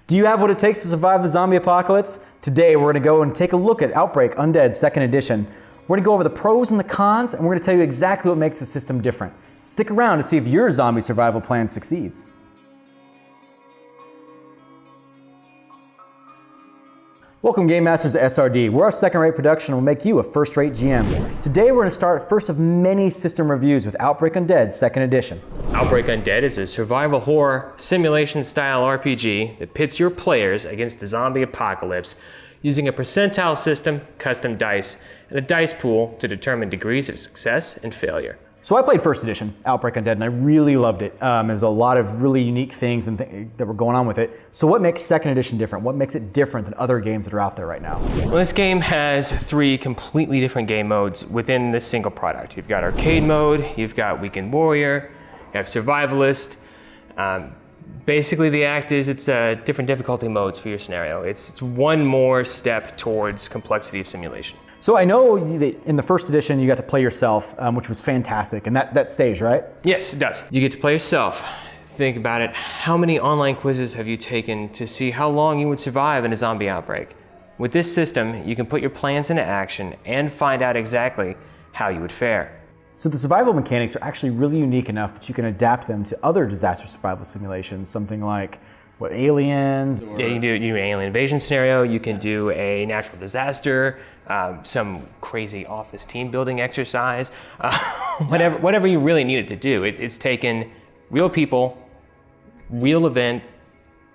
Do you have what it takes to survive the zombie apocalypse? Today we're going to go and take a look at Outbreak Undead 2nd Edition. We're going to go over the pros and the cons, and we're going to tell you exactly what makes the system different. Stick around to see if your zombie survival plan succeeds. Welcome Game Masters to SRD. We're a second-rate production and will make you a first-rate GM. Today we're going to start first of many system reviews with Outbreak Undead 2nd Edition. Outbreak Undead is a survival horror simulation-style RPG that pits your players against the zombie apocalypse using a percentile system, custom dice, and a dice pool to determine degrees of success and failure. So I played 1st Edition, Outbreak Undead, and I really loved it. There was a lot of really unique things that were going on with it. So what makes 2nd Edition different? What makes it different than other games that are out there right now? Well, this game has 3 completely different game modes within this single product. You've got arcade mode, you've got weekend warrior, you have survivalist. Basically the act is it's different difficulty modes for your scenario. It's one more step towards complexity of simulation. So I know that in the 1st Edition you got to play yourself, which was fantastic, and that stays, right? Yes, it does. You get to play yourself. Think about it. How many online quizzes have you taken to see how long you would survive in a zombie outbreak? With this system, you can put your plans into action and find out exactly how you would fare. So the survival mechanics are actually really unique enough that you can adapt them to other disaster survival simulations, something like aliens? Or... Yeah, you can do an alien invasion scenario, you can do a natural disaster, some crazy office team building exercise, whatever you really need it to do. It's taken real people, real event,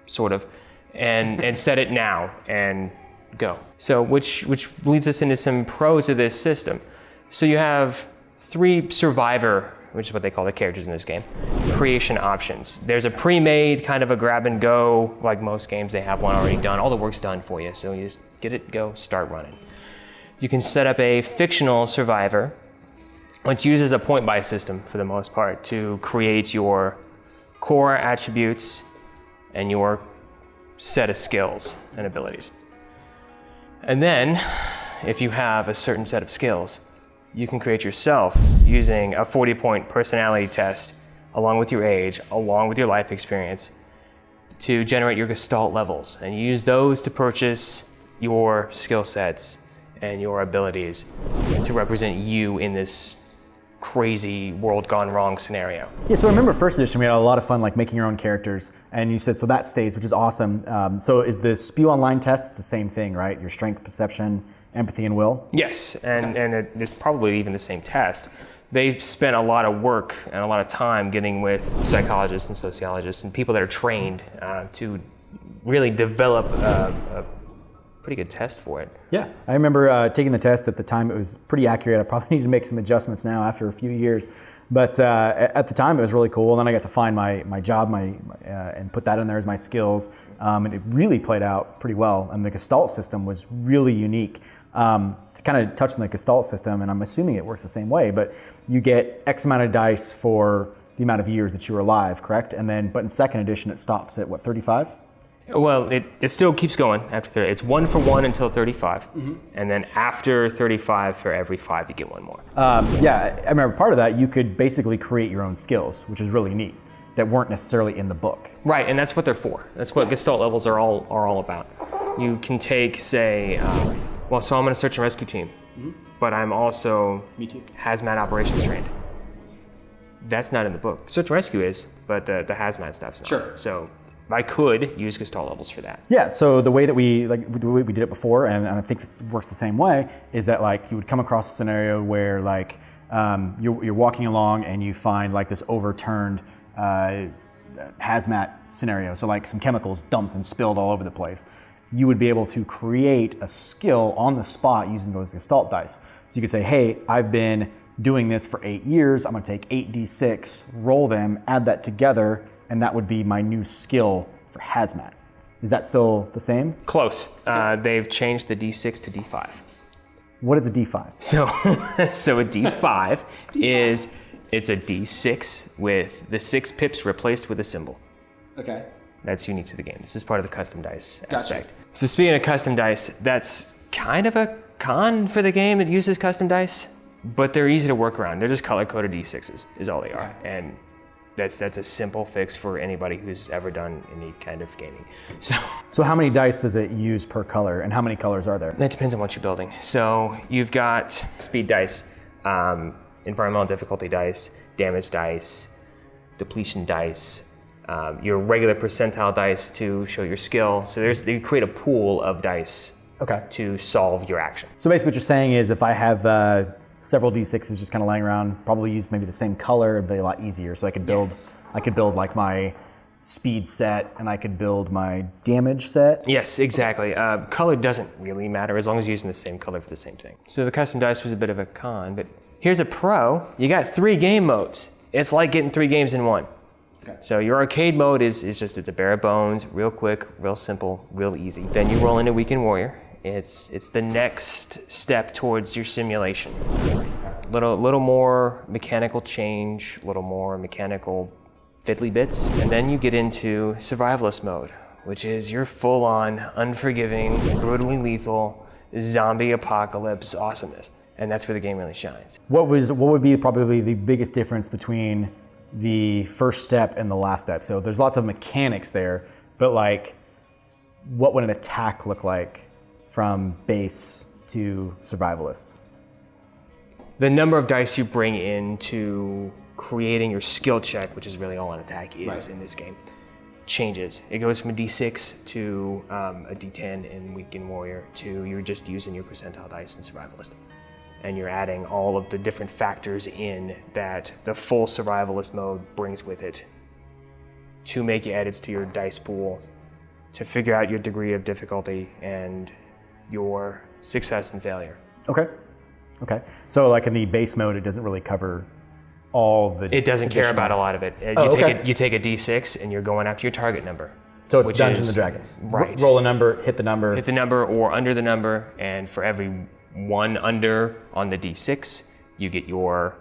sort of, and set it now and go. So which leads us into some pros of this system. So you have 3 survivor, which is what they call the characters in this game, creation options. There's a pre-made kind of a grab and go, like most games, they have one already done. All the work's done for you, so you just get it, go, start running. You can set up a fictional survivor, which uses a point-buy system for the most part to create your core attributes and your set of skills and abilities. And then, if you have a certain set of skills, you can create yourself using a 40-point personality test along with your age, along with your life experience to generate your Gestalt levels. And you use those to purchase your skill sets and your abilities to represent you in this crazy world gone wrong scenario. Yeah, so I remember 1st Edition, we had a lot of fun like making your own characters, and you said, so that stays, which is awesome. So is the Spew Online test, it's the same thing, right? Your strength, perception, empathy, and will? Yes, and it's probably even the same test. They spent a lot of work and a lot of time getting with psychologists and sociologists and people that are trained to really develop a pretty good test for it. Yeah, I remember taking the test at the time. It was pretty accurate. I probably need to make some adjustments now after a few years. But at the time it was really cool. And then I got to find my job and put that in there as my skills. And it really played out pretty well. And the Gestalt system was really unique. To kind of touch on the Gestalt system, and I'm assuming it works the same way, but you get X amount of dice for the amount of years that you were alive, correct? And then, but in 2nd Edition it stops at what, 35? Well, it still keeps going after 30. It's 1 for 1 until 35. And then after 35, for every 5, you get 1 more. Yeah, I remember part of that, you could basically create your own skills, which is really neat, that weren't necessarily in the book. Right, and that's what they're for. That's what Gestalt levels are all about. You can take, say, well, so I'm in a search and rescue team, but I'm also hazmat operations trained. That's not in the book. Search and rescue is, but the hazmat stuff's not. Sure. So I could use Gestalt levels for that. Yeah, so the way that we did it before, and I think this works the same way, is that like you would come across a scenario where like you're walking along and you find like this overturned hazmat scenario, so like some chemicals dumped and spilled all over the place. You would be able to create a skill on the spot using those Gestalt dice. So you could say, hey, I've been doing this for 8 years, I'm gonna take 8d6, roll them, add that together, and that would be my new skill for hazmat. Is that still the same? Close. They've changed the d6 to d5. What is a d5? So a d5 is, it's a d6 with the 6 pips replaced with a symbol. Okay. That's unique to the game. This is part of the custom dice aspect. So speaking of custom dice, that's kind of a con for the game that uses custom dice, but they're easy to work around. They're just color-coded d6s, is all they are. And That's a simple fix for anybody who's ever done any kind of gaming. So how many dice does it use per color, and how many colors are there? That depends on what you're building. So you've got speed dice, environmental difficulty dice, damage dice, depletion dice, your regular percentile dice to show your skill. So you create a pool of dice to solve your action. So basically what you're saying is if I have several D6s just kind of laying around, probably use maybe the same color, it'd be a lot easier. So I could build, like my speed set, and I could build my damage set. Yes, exactly. Color doesn't really matter as long as you're using the same color for the same thing. So the custom dice was a bit of a con, but here's a pro. You got 3 game modes. It's like getting 3 games in one. So your arcade mode is just, it's a bare bones, real quick, real simple, real easy. Then you roll into Weekend Warrior. It's the next step towards your simulation. Little more mechanical change, little more mechanical fiddly bits, and then you get into survivalist mode, which is your full-on, unforgiving, brutally lethal, zombie apocalypse awesomeness, and that's where the game really shines. What would be probably the biggest difference between the first step and the last step? So there's lots of mechanics there, but like, what would an attack look like from base to survivalist? The number of dice you bring into creating your skill check, which is really all an attack is in this game, changes. It goes from a D6 to a D10 in Weekend Warrior to you're just using your percentile dice in survivalist. And you're adding all of the different factors in that the full survivalist mode brings with it to make edits to your dice pool, to figure out your degree of difficulty and your success and failure. Okay. So like in the base mode, it doesn't really cover all the... It doesn't care about a lot of it. You take a D6 and you're going after your target number. So it's Dungeons and Dragons. Right. Roll a number, hit the number. Hit the number or under the number, and for every 1 under on the D6, you get your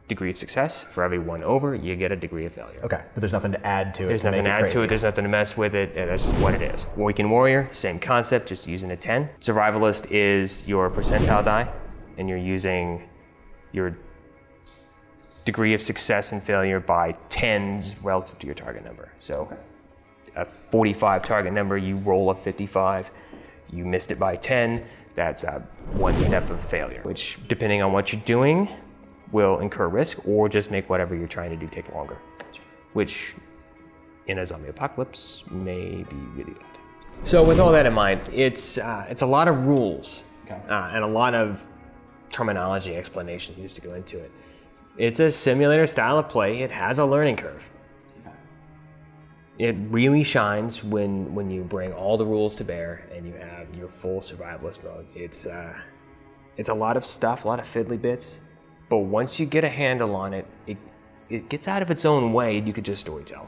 degree of success. For every 1 over, you get a degree of failure. Okay, but there's nothing to add to it. There's nothing to add to it, there's nothing to mess with it, and that's just what it is. Weekend Warrior, same concept, just using a 10. Survivalist is your percentile die, and you're using your degree of success and failure by 10s relative to your target number. So a 45 target number, you roll a 55, you missed it by 10, that's 1 step of failure, which depending on what you're doing will incur risk or just make whatever you're trying to do take longer, which in a zombie apocalypse may be really bad. So with all that in mind, it's a lot of rules and a lot of terminology explanation needs to go into it. It's a simulator style of play. It has a learning curve. It really shines when you bring all the rules to bear and you have your full survivalist mode. It's a lot of stuff, a lot of fiddly bits, but once you get a handle on it, it gets out of its own way and you could just storytell.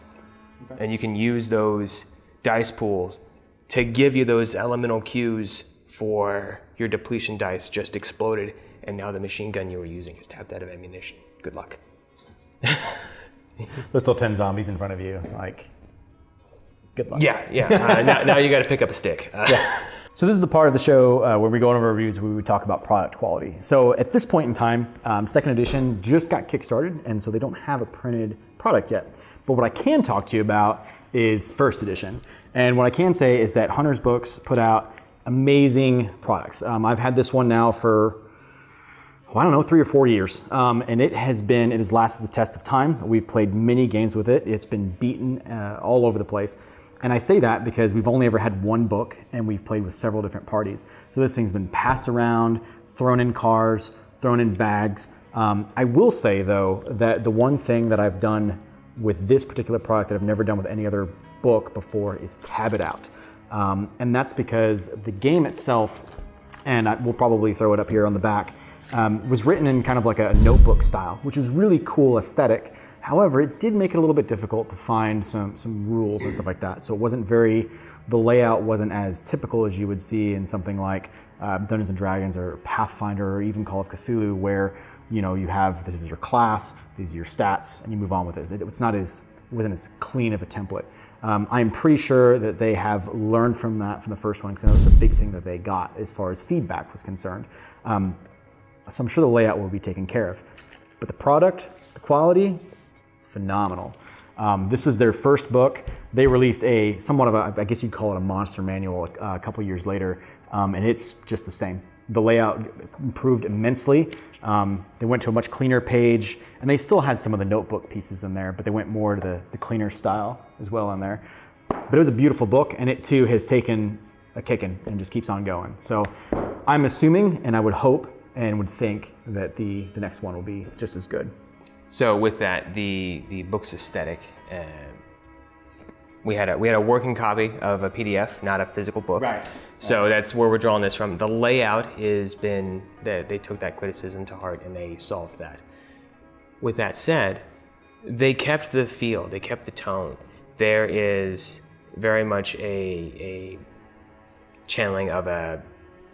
And you can use those dice pools to give you those elemental cues for your depletion dice just exploded and now the machine gun you were using is tapped out of ammunition. Good luck. There's still 10 zombies in front of you, like, good luck. Yeah. Now you got to pick up a stick. So this is the part of the show where we go over reviews where we talk about product quality. So at this point in time, second edition just got kickstarted, and so they don't have a printed product yet. But what I can talk to you about is first edition. And what I can say is that Hunter's Books put out amazing products. I've had this one now for, 3 or 4 years. And it has lasted the test of time. We've played many games with it. It's been beaten all over the place. And I say that because we've only ever had one book and we've played with several different parties. So this thing's been passed around, thrown in cars, thrown in bags. I will say though, that the one thing that I've done with this particular product that I've never done with any other book before is tab it out. And that's because the game itself, and we'll probably throw it up here on the back, was written in kind of like a notebook style, which is really cool aesthetic. However, it did make it a little bit difficult to find some rules and stuff like that. So it wasn't the layout wasn't as typical as you would see in something like Dungeons and Dragons or Pathfinder or even Call of Cthulhu, where you have, this is your class, these are your stats, and you move on with it. It wasn't as clean of a template. I'm pretty sure that they have learned from that from the first one, because that was the big thing that they got as far as feedback was concerned. So I'm sure the layout will be taken care of. But the product, the quality, is phenomenal. This was their first book. They released somewhat of a, I guess you'd call it a monster manual a couple years later, and it's just the same. The layout improved immensely. They went to a much cleaner page, and they still had some of the notebook pieces in there, but they went more to the cleaner style as well in there. But it was a beautiful book, and it too has taken a kicking and just keeps on going. So I'm assuming, and I would hope and would think that the next one will be just as good. So with that, the book's aesthetic, we had a working copy of a PDF, not a physical book. Right. So that's where we're drawing this from. The layout has been that they took that criticism to heart and they solved that. With that said, they kept the feel, they kept the tone. There is very much a channeling of a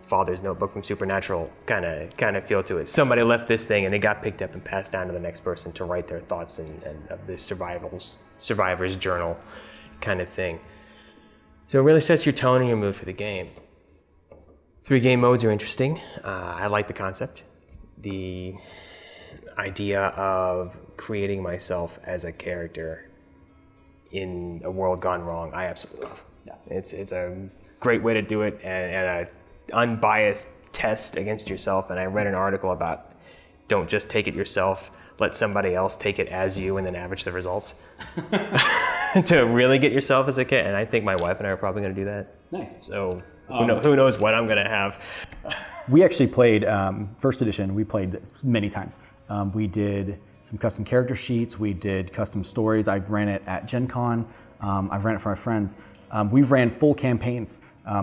Father's Notebook from Supernatural kind of feel to it. Somebody left this thing and it got picked up and passed down to the next person to write their thoughts and of this survivor's journal kind of thing. So it really sets your tone and your mood for the game. 3 game modes are interesting. I like the concept. The idea of creating myself as a character in a world gone wrong, I absolutely love. Yeah. It's a great way to do it, and a unbiased test against yourself. And I read an article about don't just take it yourself, let somebody else take it as you and then average the results to really get yourself as a kid. And I think my wife and I are probably going to do that. Nice. So who knows what I'm going to have. We actually played first edition. We played many times. We did some custom character sheets. We did custom stories. I ran it at Gen Con. I've ran it for my friends. We've ran full campaigns.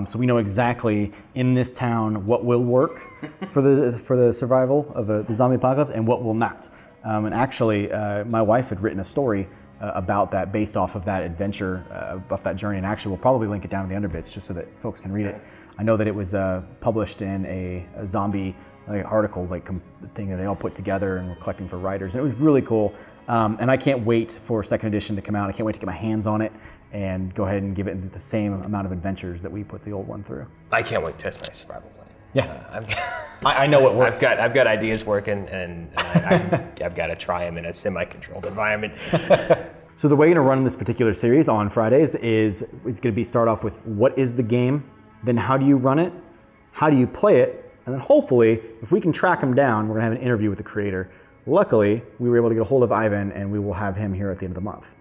So we know exactly in this town what will work for the survival of the zombie apocalypse and what will not. And actually, my wife had written a story about that based off of that adventure, off that journey. And actually, we'll probably link it down in the underbits just so that folks can read it. I know that it was published in a zombie article thing that they all put together and were collecting for writers. And it was really cool. And I can't wait for second edition to come out. I can't wait to get my hands on it and go ahead and give it the same amount of adventures that we put the old one through. I can't wait to test my survival plan. Yeah, I know what works. I've got ideas working, and I've got to try them in a semi-controlled environment. So the way we're going to run this particular series on Fridays is it's going to be start off with what is the game, then how do you run it, how do you play it, and then hopefully, if we can track them down, we're going to have an interview with the creator. Luckily, we were able to get a hold of Ivan, and we will have him here at the end of the month.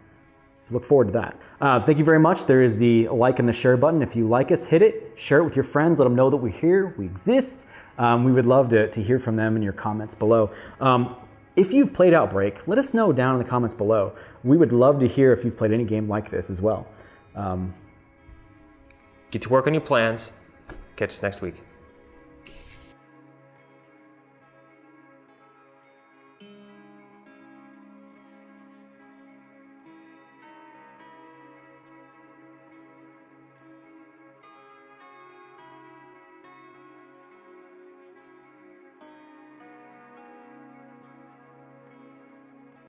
So look forward to that. Thank you very much. There is the like and the share button. If you like us, hit it, share it with your friends, let them know that we're here, we exist. We would love to hear from them in your comments below. If you've played Outbreak, let us know down in the comments below. We would love to hear if you've played any game like this as well. Get to work on your plans. Catch us next week.